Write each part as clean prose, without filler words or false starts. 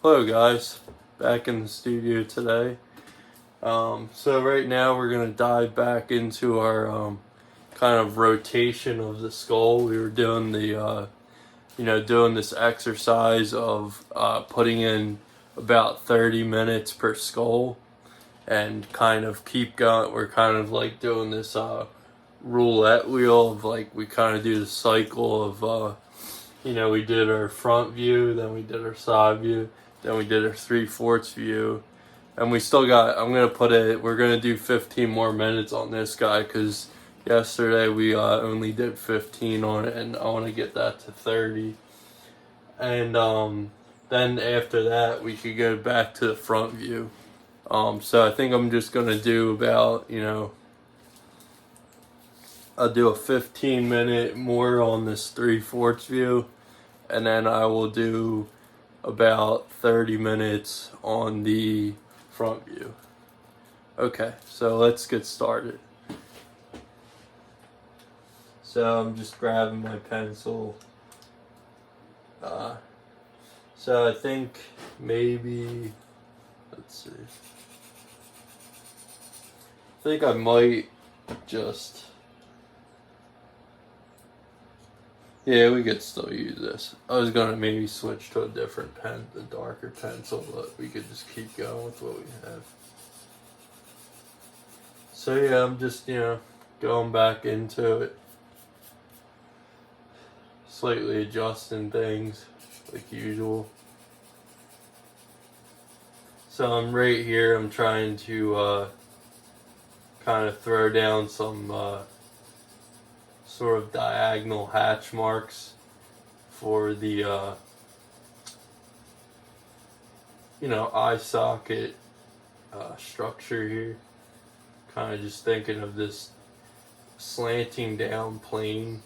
Hello guys, back in the studio today. So right now we're going to dive back into our kind of rotation of the skull. We were doing the, doing this exercise of putting in about 30 minutes per skull and kind of keep going. We're kind of like doing this roulette wheel of like, we kind of do the cycle of, we did our front view, then we did our side view, then we did our 3/4 view, and we still got, we're going to do 15 more minutes on this guy because yesterday we only did 15 on it, and I want to get that to 30. And then after that, we could go back to the front view. So I think I'm just going to do about, I'll do a 15-minute more on this 3/4 view, and then I will do about 30 minutes on the front view. Okay, so let's get started. So I'm just grabbing my pencil. So I think maybe, let's see. I think I might just, yeah, we could still use this. I was gonna maybe switch to a different pen, the darker pencil, but we could just keep going with what we have. So yeah, I'm just, going back into it. Slightly adjusting things, like usual. So I'm right here, I'm trying to kind of throw down some sort of diagonal hatch marks for the eye socket structure here. Kind of just thinking of this slanting down plane,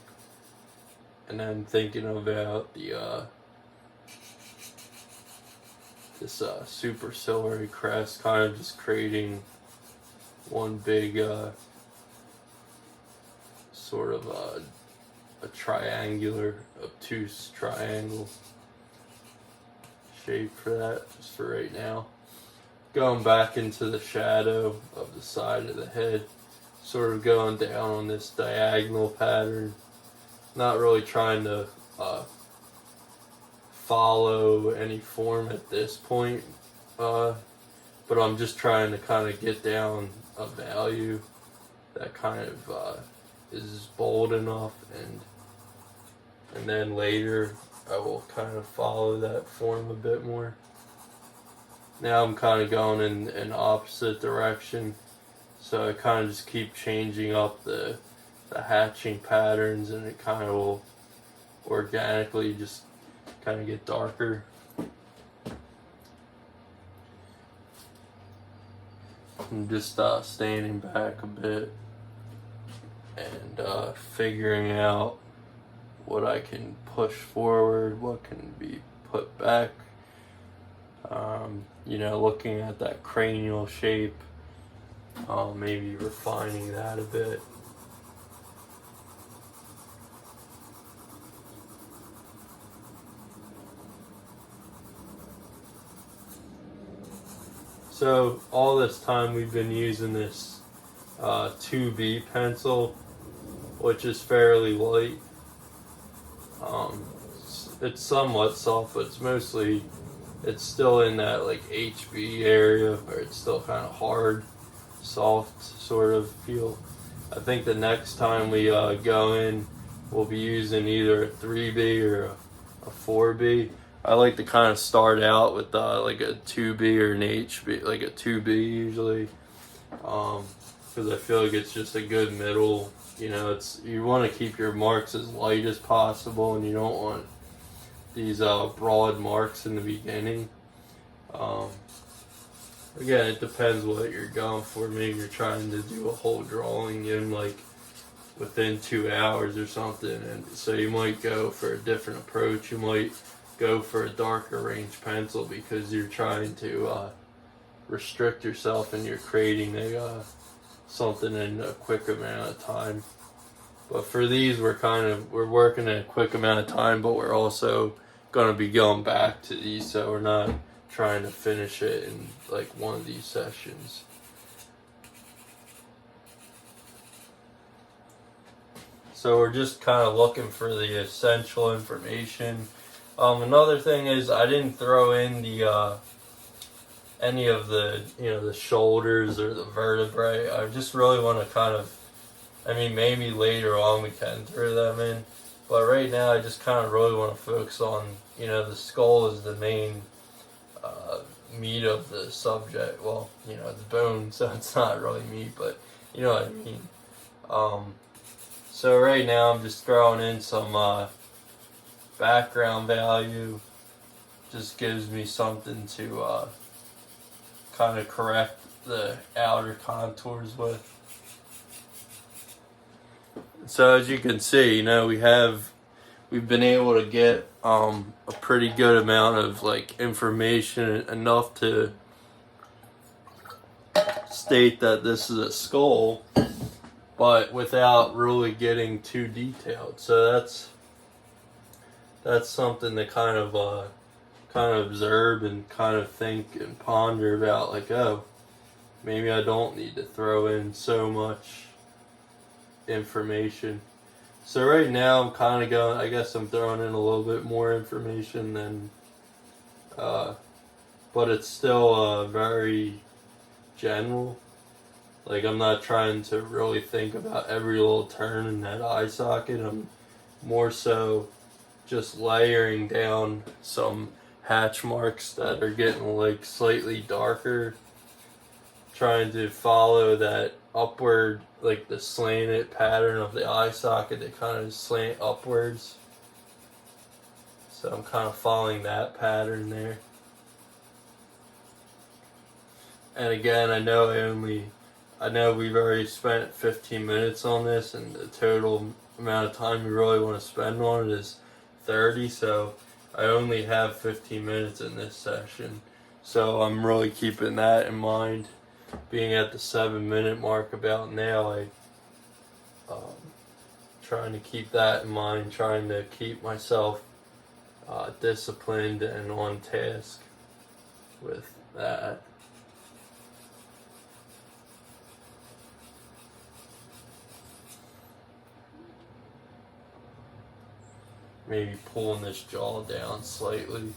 and then thinking about the this superciliary crest, kind of just creating one big sort of a triangular, obtuse triangle shape for that, just for right now. Going back into the shadow of the side of the head, sort of going down on this diagonal pattern. Not really trying to follow any form at this point, but I'm just trying to kind of get down a value that kind of is bold enough, and then later I will kind of follow that form a bit more. Now I'm kind of going in an opposite direction, so I kind of just keep changing up the hatching patterns, and it kind of will organically just kind of get darker. I'm just standing back a bit and figuring out what I can push forward, what can be put back. Looking at that cranial shape, maybe refining that a bit. So all this time we've been using this 2B pencil, which is fairly light. It's somewhat soft, but it's still in that like HB area where it's still kind of hard, soft sort of feel. I think the next time we go in, we'll be using either a 3B or a 4B. I like to kind of start out with like a 2B or an HB, like a 2B usually, because I feel like it's just a good middle. You want to keep your marks as light as possible, and you don't want these broad marks in the beginning. Again, it depends what you're going for. Maybe you're trying to do a whole drawing in like within 2 hours or something, and so you might go for a different approach. You might go for a darker range pencil because you're trying to restrict yourself and you're creating something in a quick amount of time. But for these, we're working in a quick amount of time, but we're also going to be going back to these, so we're not trying to finish it in like one of these sessions. So we're just kind of looking for the essential information. Another thing is I didn't throw in the any of the the shoulders or the vertebrae. I just really want to kind of, I mean, maybe later on we can throw them in, but right now I just kind of really want to focus on the skull is the main meat of the subject. Well, the bone, so it's not really meat, but you know what I mean. So right now I'm just throwing in some background value. Just gives me something to kind of correct the outer contours with. So as you can see, we've been able to get a pretty good amount of like information, enough to state that this is a skull, but without really getting too detailed. So that's something to kind of observe and kind of think and ponder about, like, oh, maybe I don't need to throw in so much information. So right now I'm kind of going, I guess I'm throwing in a little bit more information than but it's still very general. Like, I'm not trying to really think about every little turn in that eye socket. I'm more so just layering down some hatch marks that are getting like slightly darker, trying to follow that upward, like the slanted pattern of the eye socket that kind of slant upwards. So I'm kind of following that pattern there. And again, I know we've already spent 15 minutes on this, and the total amount of time we really want to spend on it is 30, so I only have 15 minutes in this session. So I'm really keeping that in mind. Being at the 7-minute mark about now, trying to keep that in mind, trying to keep myself disciplined and on task with that. Maybe pulling this jaw down slightly.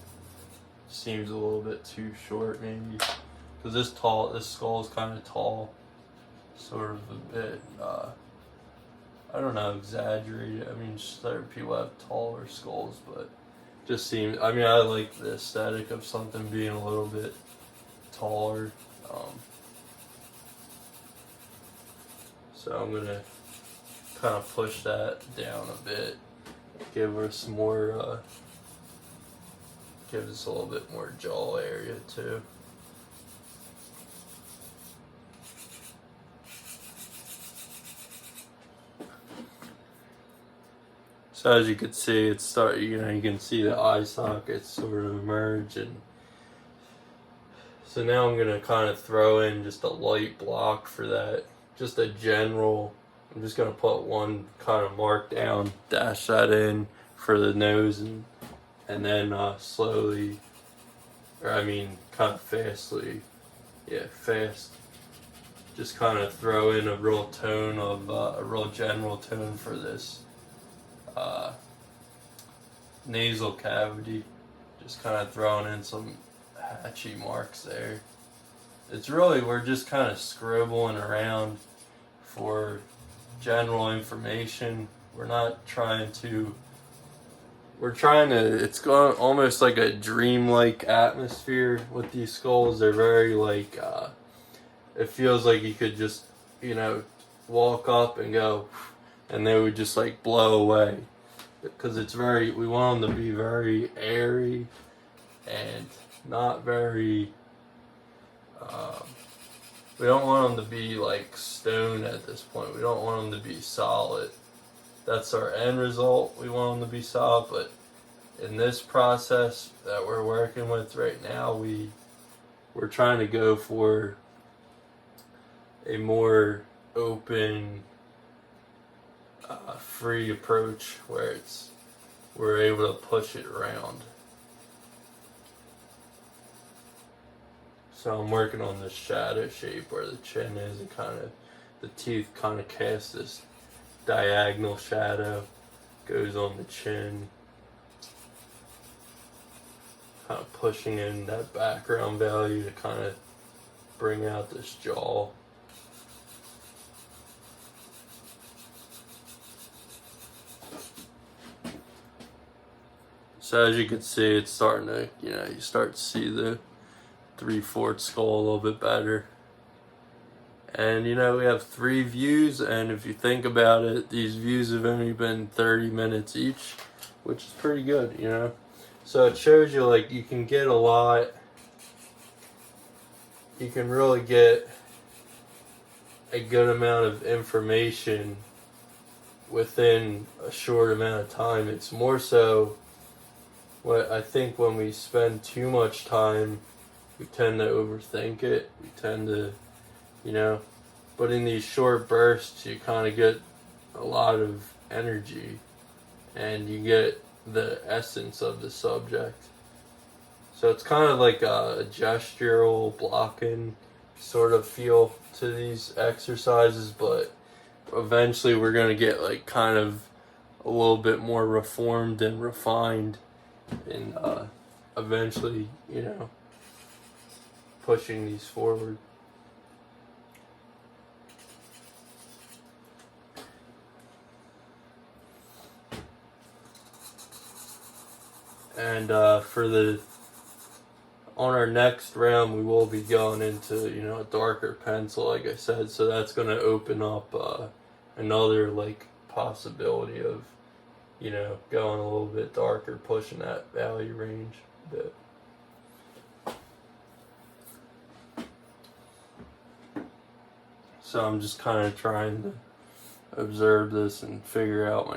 Seems a little bit too short, maybe. Because this skull is kind of tall. Sort of a bit, I don't know, exaggerated. I mean, certain people have taller skulls, but just seems, I mean, I like the aesthetic of something being a little bit taller. So I'm going to kind of push that down a bit. Give us more, give us a little bit more jaw area too. So as you can see, you can see the eye sockets sort of emerge, and so now I'm gonna kind of throw in just a light block for that, just a general. I'm just gonna put one kind of mark down, dash that in for the nose, and then slowly, or I mean kind of fastly, fast. Just kind of throw in a real tone of a real general tone for this nasal cavity. Just kind of throwing in some hatchy marks there. It's really, we're just kind of scribbling around for general information. We're trying to, it's going almost like a dreamlike atmosphere with these skulls. They're very like, it feels like you could just, walk up and go, and they would just like blow away. Because we want them to be very airy and not very, we don't want them to be like stone at this point. We don't want them to be solid. That's our end result. We want them to be solid, but in this process that we're working with right now, we're trying to go for a more open, free approach where we're able to push it around. So I'm working on this shadow shape where the chin is, and kind of the teeth kind of cast this diagonal shadow, goes on the chin, kind of pushing in that background value to kind of bring out this jaw. So as you can see, it's starting to, you start to see the 3/4 skull a little bit better. And we have 3 views, and if you think about it, these views have only been 30 minutes each, which is pretty good, So it shows you, like, you can get a lot, you can really get a good amount of information within a short amount of time. It's more so what I think when we spend too much time, we tend to overthink it. We tend to, but in these short bursts, you kind of get a lot of energy and you get the essence of the subject. So it's kind of like a gestural blocking sort of feel to these exercises, but eventually we're going to get like kind of a little bit more reformed and refined, and eventually, pushing these forward. And on our next round, we will be going into, a darker pencil, like I said, so that's going to open up another, like, possibility of, going a little bit darker, pushing that value range a bit. So I'm just kind of trying to observe this and figure out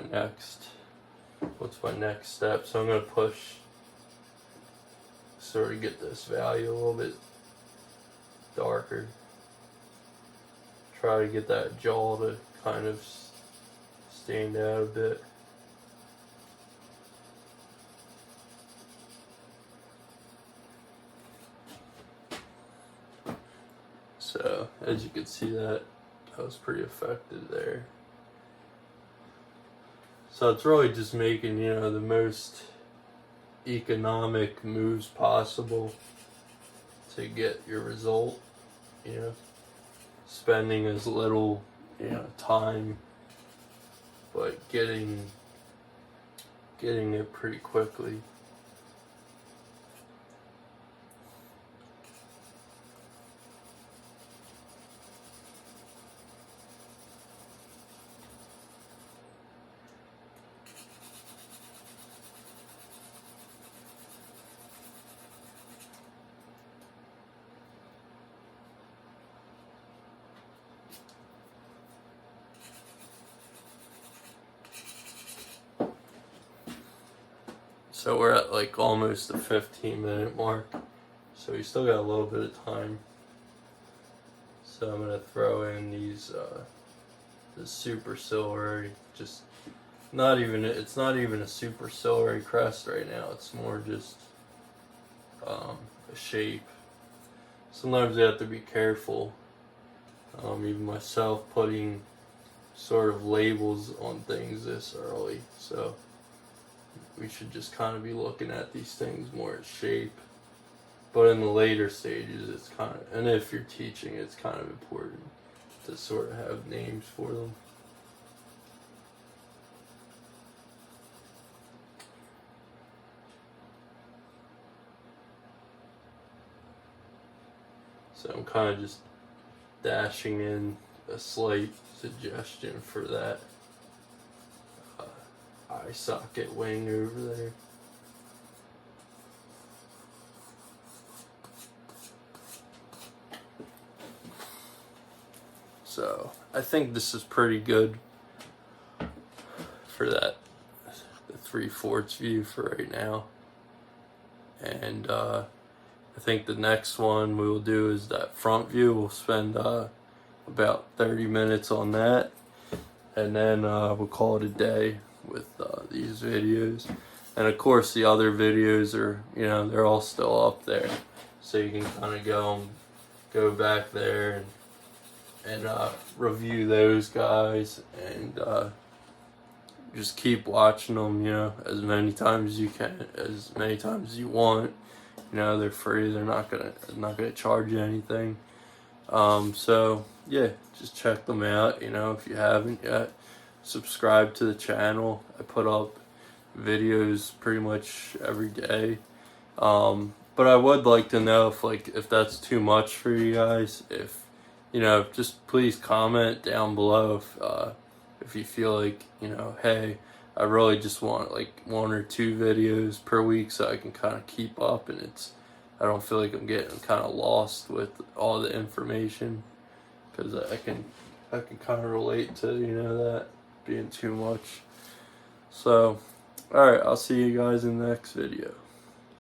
what's my next step. So I'm going to push, sort of get this value a little bit darker. Try to get that jaw to kind of stand out a bit. So as you can see, that was pretty effective there. So it's really just making, the most economic moves possible to get your result, spending as little, time, but getting it pretty quickly. So we're at like almost the 15-minute mark. So we still got a little bit of time. So I'm gonna throw in these the superciliary, just it's not even a superciliary crest right now. It's more just a shape. Sometimes you have to be careful. Even myself putting sort of labels on things this early. So we should just kind of be looking at these things more as shape. But in the later stages, it's kind of, and if you're teaching, it's kind of important to sort of have names for them. So I'm kind of just dashing in a slight suggestion for that eye socket wing over there. So I think this is pretty good for the 3/4 view for right now. And I think the next one we will do is that front view. We'll spend about 30 minutes on that, and then we'll call it a day with these videos. And of course the other videos are, they're all still up there, so you can kind of go back there and review those guys, and just keep watching them, you know, as many times as you can, as many times as you want. You know, they're free. They're not gonna charge you anything. So yeah, just check them out. You know, if you haven't yet, subscribe to the channel. I put up videos pretty much every day. But I would like to know if that's too much for you guys. If you know, just please comment down below if you feel like, you know, hey, I really just want like 1 or 2 videos per week so I can kind of keep up, and I don't feel like I'm getting kind of lost with all the information, because I can kind of relate to, you know, that being too much. So, alright, I'll see you guys in the next video.